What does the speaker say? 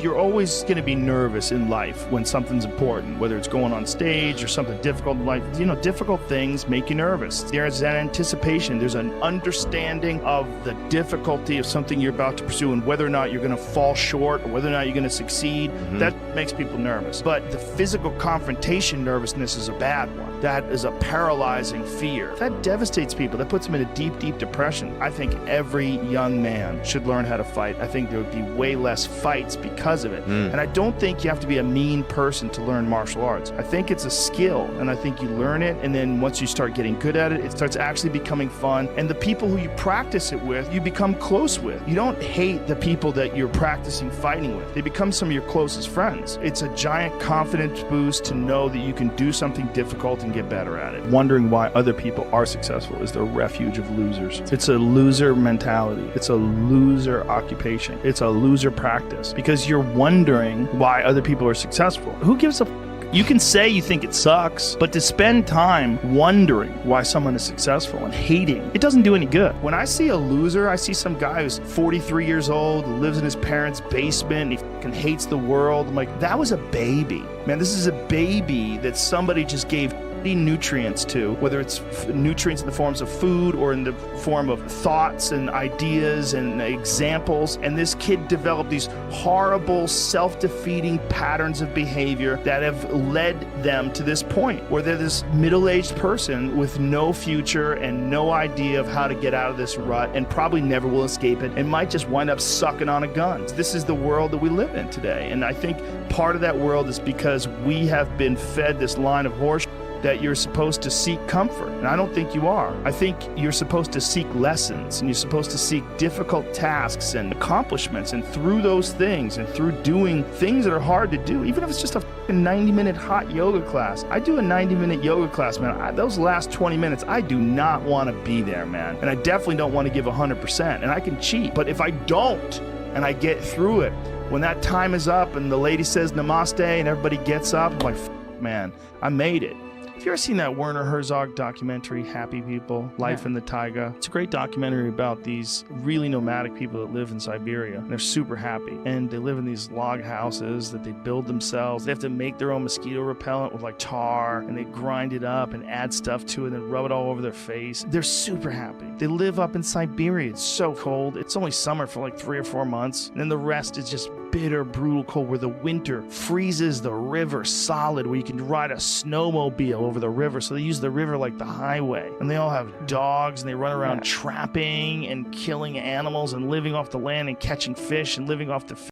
you're always going to be nervous in life when something's important, whether it's going on stage or something difficult in life. You know, difficult things make you nervous. There's an anticipation. There's an understanding of the difficulty of something you're about to pursue and whether or not you're going to fall short or whether or not you're going to succeed. That makes people nervous. But the physical confrontation nervousness is a bad one. That is a paralyzing fear. That devastates people. That puts them in a deep, deep depression. I think every young man should learn how to fight. I think there would be way less fights because of it. And I don't think you have to be a mean person to learn martial arts. I think it's a skill, and I think you learn it, and then once you start getting good at it, it starts actually becoming fun. And the people who you practice it with, you become close with. You don't hate the people that you're practicing fighting with. They become some of your closest friends. It's a giant confidence boost to know that you can do something difficult and get better at it. Wondering why other people are successful is the refuge of losers. It's a loser mentality. It's a loser occupation. It's a loser practice because you're wondering why other people are successful. Who gives a You can say you think it sucks, but to spend time wondering why someone is successful and hating, it doesn't do any good. When I see a loser, I see some guy who's 43 years old, lives in his parents' basement, and he fucking hates the world. I'm like, that was a baby. Man, this is a baby that somebody just gave nutrients to, whether it's nutrients in the forms of food or in the form of thoughts and ideas and examples. And this kid developed these horrible, self-defeating patterns of behavior that have led them to this point where they're this middle-aged person with no future and no idea of how to get out of this rut and probably never will escape it and might just wind up sucking on a gun. This is the world that we live in today. And I think part of that world is because we have been fed this line of horse that you're supposed to seek comfort. And I don't think you are. I think you're supposed to seek lessons and you're supposed to seek difficult tasks and accomplishments. And through those things and through doing things that are hard to do, even if it's just a 90-minute hot yoga class. I do a 90-minute yoga class, man. Those last 20 minutes, I do not want to be there, man. And I definitely don't want to give 100%. And I can cheat. But if I don't and I get through it, when that time is up and the lady says namaste and everybody gets up, I'm like, man, I made it. Have you ever seen that Werner Herzog documentary, Happy People, Life in the Taiga? It's a great documentary about these really nomadic people that live in Siberia. And they're super happy. And they live in these log houses that they build themselves. They have to make their own mosquito repellent with like tar, and they grind it up and add stuff to it and then rub it all over their face. They're super happy. They live up in Siberia. It's so cold. It's only summer for like 3 or 4 months. And then the rest is just bitter, brutal cold where the winter freezes the river solid, where you can ride a snowmobile over the river. So they use the river like the highway. And they all have dogs and they run around trapping and killing animals and living off the land and catching fish and living off the